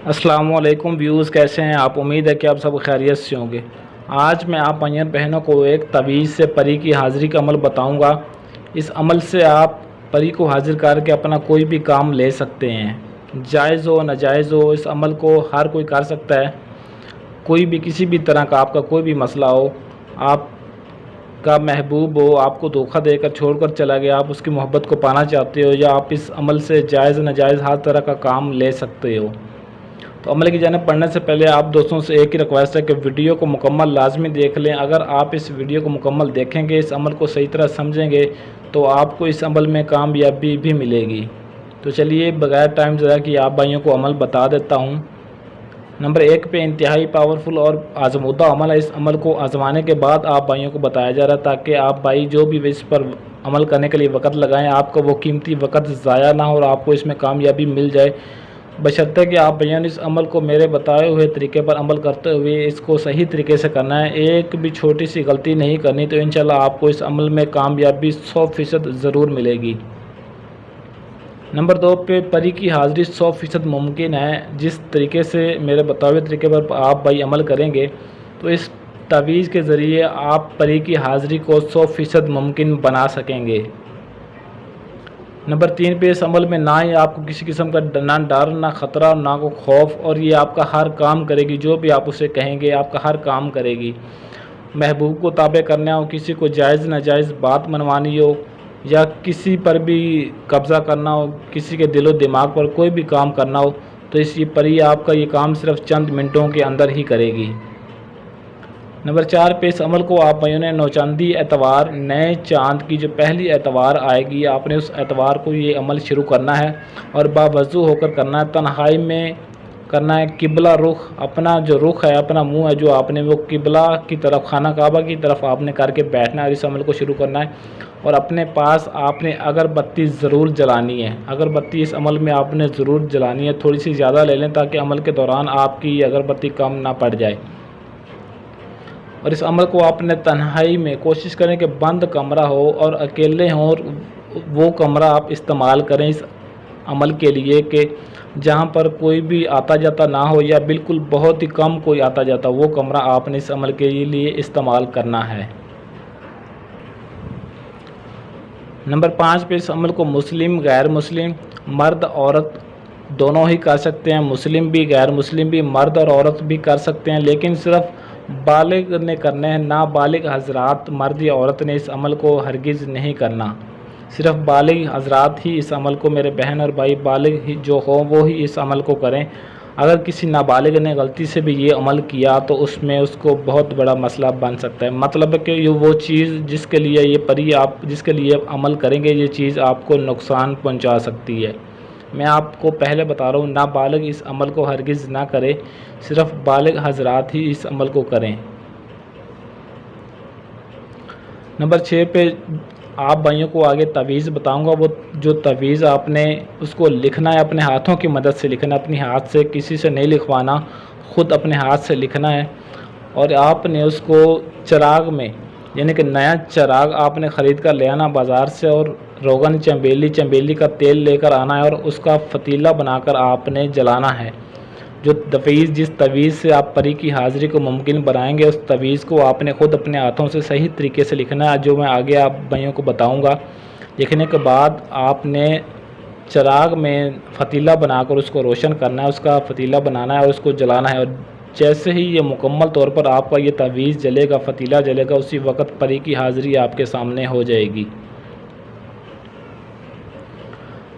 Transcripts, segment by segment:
अस्सलामुअलैकुम व्यूज़, कैसे हैं आप। उम्मीद है कि आप सब खैरियत से होंगे। आज मैं आप भाइयों बहनों को एक तवीज़ से परी की हाज़िरी का अमल बताऊंगा। इस अमल से आप परी को हाज़िर करके अपना कोई भी काम ले सकते हैं। जायज़ हो नाजायज़ हो, इस अमल को हर कोई कर सकता है। कोई भी किसी भी तरह का आपका कोई भी मसला हो, आपका महबूब हो आपको धोखा देकर छोड़कर चला गया, आप उसकी मोहब्बत को पाना चाहते हो, या आप इस अमल से जायज़ नाजायज़ हर तरह का काम ले सकते हो। तो अमल की जानिब पढ़ने से पहले आप दोस्तों से एक ही रिक्वेस्ट है कि वीडियो को मुकम्मल लाजमी देख लें। अगर आप इस वीडियो को मुकम्मल देखेंगे, इस अमल को सही तरह समझेंगे, तो आपको इस अमल में कामयाबी भी मिलेगी। तो चलिए बगैर टाइम ज़रा कि आप भाइयों को अमल बता देता हूँ। नंबर 1 पे इंतहाई पावरफुल और आजमूदा अमल है। इस अमल को आजमाने के बाद आप भाइयों को बताया जा रहा है, ताकि आप भाई जो भी इस पर अमल करने के लिए वक़्त लगाएं, आपका वो कीमती वक़्त ज़ाया ना हो और आपको इसमें कामयाबी मिल जाए। बशर्ते कि आप भैया इस अमल को मेरे बताए हुए तरीके पर अमल करते हुए इसको सही तरीके से करना है। एक भी छोटी सी गलती नहीं करनी, तो इंशाल्लाह आपको इस अमल में कामयाबी 100% ज़रूर मिलेगी। नंबर 2 पे परी की हाज़िरी 100% मुमकिन है। जिस तरीके से मेरे बताए हुए तरीके पर आप भाई अमल करेंगे, तो इस तवीज़ के ज़रिए आप परी की हाज़िरी को 100% मुमकिन बना सकेंगे। नंबर 3 पे इस अमल में ना ही आपको किसी किस्म का ना डर, ना ख़तरा, ना को खौफ, और ये आपका हर काम करेगी। जो भी आप उसे कहेंगे आपका हर काम करेगी। महबूब को ताबे करना हो, किसी को जायज़ नाजायज़ बात मनवानी हो, या किसी पर भी कब्ज़ा करना हो, किसी के दिलो दिमाग पर कोई भी काम करना हो, तो इस ये परी आपका ये काम सिर्फ़ चंद मिनटों के अंदर ही करेगी। नंबर 4 पे इस अमल को आप भाइयों ने नौचंदी एतवार, नए चाँद की जो पहली एतवार आएगी, आपने उस एतवार को ये अमल शुरू करना है और बावज़ू होकर करना है। तन्हाई में करना है। किबला रुख, अपना जो रुख है, अपना मुंह है, जो आपने वो किबला की तरफ, खाना काबा की तरफ आपने करके बैठना है और इस अमल को शुरू करना है। और अपने पास आपने अगरबत्ती ज़रूर जलानी है। अगरबत्ती इस अमल में आपने ज़रूर जलानी है। थोड़ी सी ज़्यादा ले लें ताकि अमल के दौरान आपकी अगरबत्ती कम ना पड़ जाए। और इस अमल को आपने तन्हाई में कोशिश करें कि बंद कमरा हो और अकेले हों, और वो कमरा आप इस्तेमाल करें इस अमल के लिए कि जहाँ पर कोई भी आता जाता ना हो, या बिल्कुल बहुत ही कम कोई आता जाता, वो कमरा आपने इस अमल के लिए इस्तेमाल करना है। नंबर 5 पे इस अमल को मुस्लिम, गैर मुस्लिम, मर्द औरत दोनों ही कर सकते हैं। मुस्लिम भी, गैर मुस्लिम भी, मर्द और औरत भी कर सकते हैं, लेकिन सिर्फ बालिग ने करने हैं। नाबालिग हजरात, मर्द या औरत ने इस अमल को हरगिज़ नहीं करना। सिर्फ बालिग हजरात ही इस अमल को, मेरे बहन और भाई बालिग ही जो हो वो ही इस अमल को करें। अगर किसी नाबालिग ने गलती से भी ये अमल किया, तो उसमें उसको बहुत बड़ा मसला बन सकता है। मतलब है कि ये वो चीज़ जिसके लिए ये परी आप जिसके लिए अमल करेंगे, ये चीज़ आपको नुकसान पहुंचा सकती है। मैं आपको पहले बता रहा हूँ, नाबालिग इस अमल को हरगिज़ ना करें, सिर्फ बालिग हजरात ही इस अमल को करें। नंबर 6 पे आप भाइयों को आगे तवीज़ बताऊंगा। वो जो तवीज़ आपने उसको लिखना है, अपने हाथों की मदद से लिखना है। अपनी हाथ से, किसी से नहीं लिखवाना, ख़ुद अपने हाथ से लिखना है। और आपने उसको चिराग में, यानी कि नया चिराग आपने ख़रीद कर ले आना बाज़ार से, और रोगन चंबेली का तेल लेकर आना है, और उसका फ़तीला बनाकर आपने जलाना है। जो जिस तवीज़ से आप परी की हाज़िरी को मुमकिन बनाएंगे, उस तवीज़ को आपने ख़ुद अपने हाथों से सही तरीके से लिखना है, जो मैं आगे आप भाइयों को बताऊंगा। लिखने के बाद आपने चिराग में फ़तीला बनाकर उसको रोशन करना है, उसका फ़तीला बनाना है और उसको जलाना है। और जैसे ही ये मुकम्मल तौर पर आपका ये तवीज़ जलेगा, फ़तीला जलेगा, उसी वक्त परी की हाज़िरी आपके सामने हो जाएगी।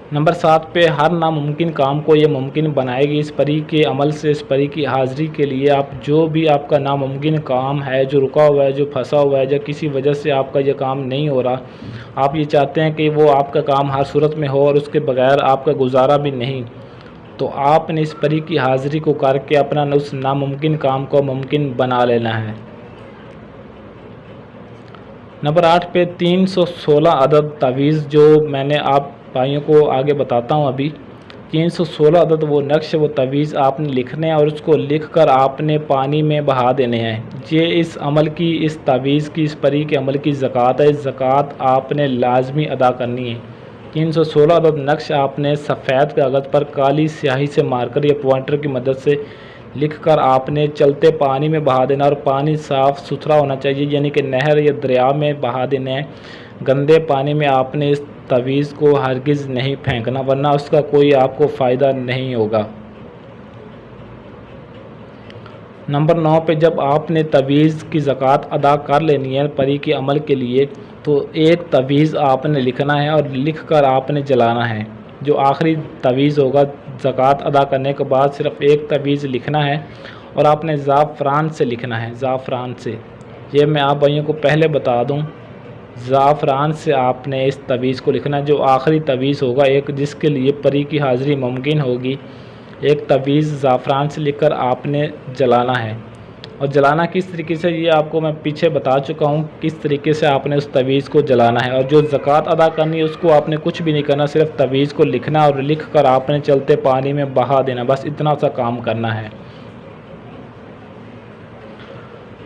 नंबर 7 पे हर नामुमकिन काम को ये मुमकिन बनाएगी। इस परी के अमल से, इस परी की हाज़िरी के लिए आप जो भी आपका नामुमकिन काम है, जो रुका हुआ है, जो फंसा हुआ है, या किसी वजह से आपका ये काम नहीं हो रहा, आप ये चाहते हैं कि वो आपका काम हर सूरत में हो और उसके बगैर आपका गुजारा भी नहीं, तो आपने इस परी की हाज़िरी को करके अपना उस नामुमकिन काम को मुमकिन बना लेना है। नंबर 8 पे 316 अदद तवीज़ जो मैंने आप भाइयों को आगे बताता हूँ अभी। 316 अदद वो नक्श, वो तवीज़ आपने लिखने हैं और उसको लिख कर आपने पानी में बहा देने हैं। ये इस अमल की, इस तवीज़ की, इस परी के अमल की ज़कात है। इस ज़कात आपने लाजमी अदा करनी है। 316 अदद नक्श आपने सफ़ेद कागज़ पर काली स्याही से मार्कर या पॉइंटर की मदद से लिखकर आपने चलते पानी में बहा देना, और पानी साफ़ सुथरा होना चाहिए, यानी कि नहर या दरिया में बहा देना है। गंदे पानी में आपने इस तवीज़ को हरगिज़ नहीं फेंकना, वरना उसका कोई आपको फ़ायदा नहीं होगा। नंबर 9 पे जब आपने तवीज़ की ज़कात अदा कर लेनी है परी के अमल के लिए, तो एक तवीज़ आपने लिखना है और लिख कर आपने जलाना है। जो आखिरी तवीज़ होगा ज़कात अदा करने के बाद, सिर्फ़ एक तवीज़ लिखना है और आपने ज़ाफ़रान से लिखना है, ज़ाफ़रान से। ये मैं आप भाइयों को पहले बता दूं, ज़ाफ़रान से आपने इस तवीज़ को लिखना है, जो आखिरी तवीज़ होगा, एक जिसके लिए परी की हाज़िरी मुमकिन होगी। एक तवीज़ ज़ाफ़रान से लिखकर आपने जलाना है। और जलाना किस तरीके से, ये आपको मैं पीछे बता चुका हूँ किस तरीके से आपने उस तवीज़ को जलाना है। और जो ज़कात अदा करनी है उसको आपने कुछ भी नहीं करना, सिर्फ तवीज़ को लिखना और लिख कर आपने चलते पानी में बहा देना, बस इतना सा काम करना है।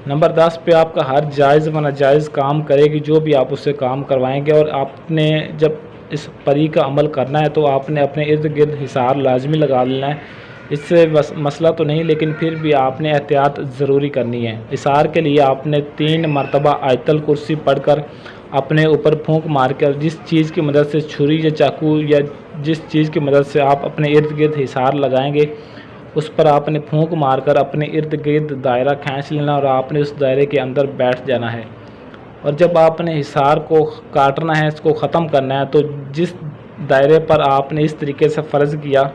नंबर 10 पे आपका हर जायज़ व नाजायज़ काम करेगी जो भी आप उससे काम करवाएंगे। और आपने जब इस परी का अमल करना है तो आपने अपने इर्द गिर्द हिसार लाजमी लगा लेना है। इससे बस मसला तो नहीं, लेकिन फिर भी आपने एहतियात ज़रूरी करनी है। हिसार के लिए आपने 3 मरतबा आयतल कुर्सी पढ़कर अपने ऊपर फूंक मार कर, जिस चीज़ की मदद से छुरी या चाकू या जिस चीज़ की मदद से आप अपने इर्द गिर्द हिसार लगाएंगे, उस पर आपने फूंक मारकर अपने इर्द गिर्द दायरा खींच लेना और आपने उस दायरे के अंदर बैठ जाना है। और जब आपने हिसार को काटना है, इसको ख़त्म करना है, तो जिस दायरे पर आपने इस तरीके से फ़र्ज़ किया,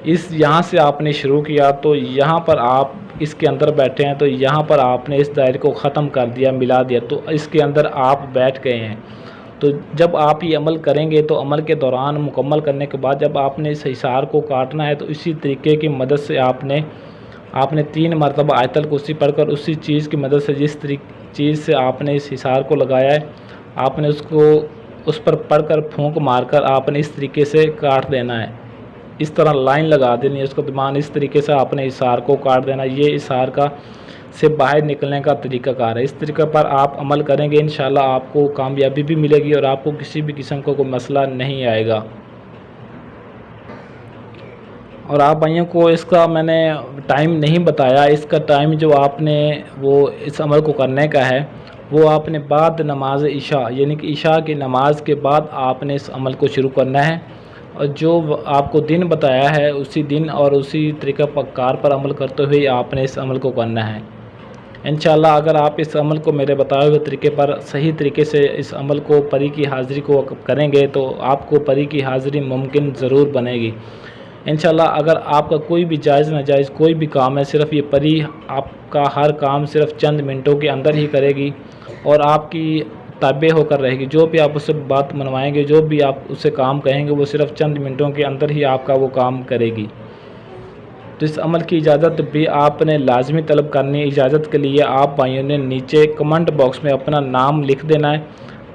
यहाँ से आपने शुरू किया, तो यहाँ पर आप इसके अंदर बैठे हैं, तो यहाँ पर आपने इस दायरे को ख़त्म कर दिया, मिला दिया, तो इसके अंदर आप बैठ गए हैं। तो जब आप ये अमल करेंगे, तो अमल के दौरान मुकम्मल करने के बाद जब आपने इस हिसार को काटना है, तो इसी तरीके की मदद से आपने 3 मरतबा आयतल कुर्सी पढ़कर उसी चीज़ की मदद से, जिस चीज़ से आपने इस हिसार को लगाया है, आपने उसको उस पर पढ़कर फूंक मारकर आपने इस तरीके से काट देना है। इस तरह लाइन लगा देनी है उसको दरमियान, इस तरीके से आपने हिसार को काट देना। ये हिसार का से बाहर निकलने का तरीक़ाकार है। इस तरीक़े पर आप अमल करेंगे, इंशाल्लाह आपको कामयाबी भी मिलेगी और आपको किसी भी किस्म का कोई मसला नहीं आएगा। और आप भाइयों को इसका मैंने टाइम नहीं बताया, इसका टाइम जो आपने वो इस अमल को करने का है, वो आपने बाद नमाज इशा, यानी कि इशा की नमाज के बाद आपने इस अमल को शुरू करना है। और जो आपको दिन बताया है, उसी दिन और उसी तरीक़ाकार पर अमल करते हुए आपने इस अमल को करना है। इंशाल्लाह अगर आप इस अमल को मेरे बताए हुए तरीके पर सही तरीके से इस अमल को, परी की हाज़िरी को करेंगे, तो आपको परी की हाज़िरी मुमकिन ज़रूर बनेगी इंशाल्लाह। अगर आपका कोई भी जायज़ नाजायज़ कोई भी काम है, सिर्फ़ ये परी आपका हर काम सिर्फ़ चंद मिनटों के अंदर ही करेगी और आपकी ताबे होकर रहेगी। जो भी आप उससे बात मनवाएंगे, जो भी आप उससे काम कहेंगे, वो सिर्फ़ चंद मिनटों के अंदर ही आपका वो काम करेगी। तो इस अमल की इजाज़त भी आपने लाजमी तलब करनी है। इजाज़त के लिए आप भाइयों ने नीचे कमेंट बॉक्स में अपना नाम लिख देना है,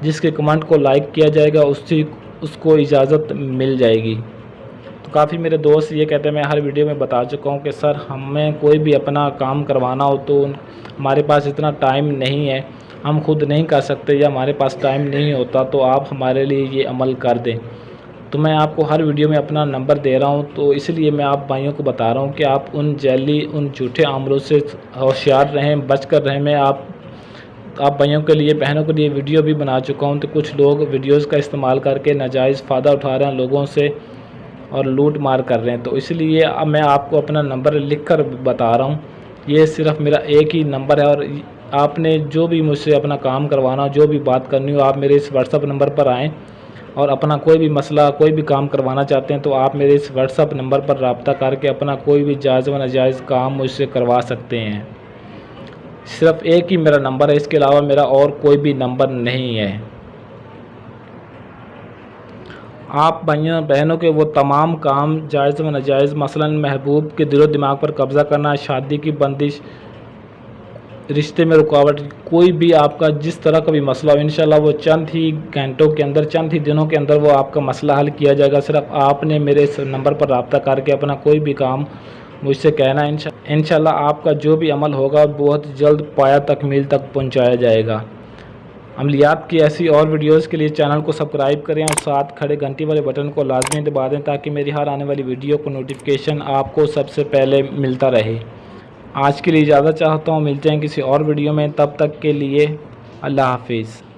जिसके कमेंट को लाइक किया जाएगा उसको इजाज़त मिल जाएगी। तो काफ़ी मेरे दोस्त ये कहते हैं, मैं हर वीडियो में बता चुका हूँ कि सर हमें कोई भी अपना काम करवाना हो तो हमारे पास इतना टाइम नहीं है, हम खुद नहीं कर सकते या हमारे पास टाइम नहीं होता, तो आप हमारे लिए ये अमल कर दें। तो मैं आपको हर वीडियो में अपना नंबर दे रहा हूँ, तो इसलिए मैं आप भाइयों को बता रहा हूँ कि आप उन जैली, उन झूठे आमलों से होशियार रहें, बच कर रहें। मैं आप भाइयों के लिए, बहनों के लिए वीडियो भी बना चुका हूँ। तो कुछ लोग वीडियोज़ का इस्तेमाल करके नाजायज़ फ़ायदा उठा रहे हैं लोगों से और लूट मार कर रहे हैं। तो इसलिए अब मैं आपको अपना नंबर लिख कर बता रहा हूँ। ये सिर्फ़ मेरा एक ही नंबर है और आपने जो भी मुझसे अपना काम करवाना हो, जो भी बात करनी हो, आप मेरे इस व्हाट्सअप नंबर पर आएँ और अपना कोई भी मसला, कोई भी काम करवाना चाहते हैं तो आप मेरे इस व्हाट्सअप नंबर पर रब्ता करके अपना कोई भी जायज़ व नाजायज़ काम मुझसे करवा सकते हैं। सिर्फ़ एक ही मेरा नंबर है, इसके अलावा मेरा और कोई भी नंबर नहीं है। आप भाइयों बहनों के वो तमाम काम जायज़ व नाजायज़, मसलन महबूब के दिलो दिमाग पर कब्ज़ा करना, शादी की बंदिश, रिश्ते में रुकावट, कोई भी आपका जिस तरह का भी मसला हो, इंशाल्लाह वो चंद ही घंटों के अंदर, चंद ही दिनों के अंदर वो आपका मसला हल किया जाएगा। सिर्फ आपने मेरे इस नंबर पर रब्ता करके अपना कोई भी काम मुझसे कहना है। इंशाल्लाह आपका जो भी अमल होगा बहुत जल्द पाया तकमील तक पहुंचाया जाएगा। अमलियात की ऐसी और वीडियोस के लिए चैनल को सब्सक्राइब करें और साथ खड़े घंटी वाले बटन को लाजमी दबा दें ताकि मेरी हर आने वाली वीडियो को नोटिफिकेशन आपको सबसे पहले मिलता रहे। आज के लिए इजाज़त चाहता हूँ, मिलते हैं किसी और वीडियो में, तब तक के लिए अल्लाह हाफिज़।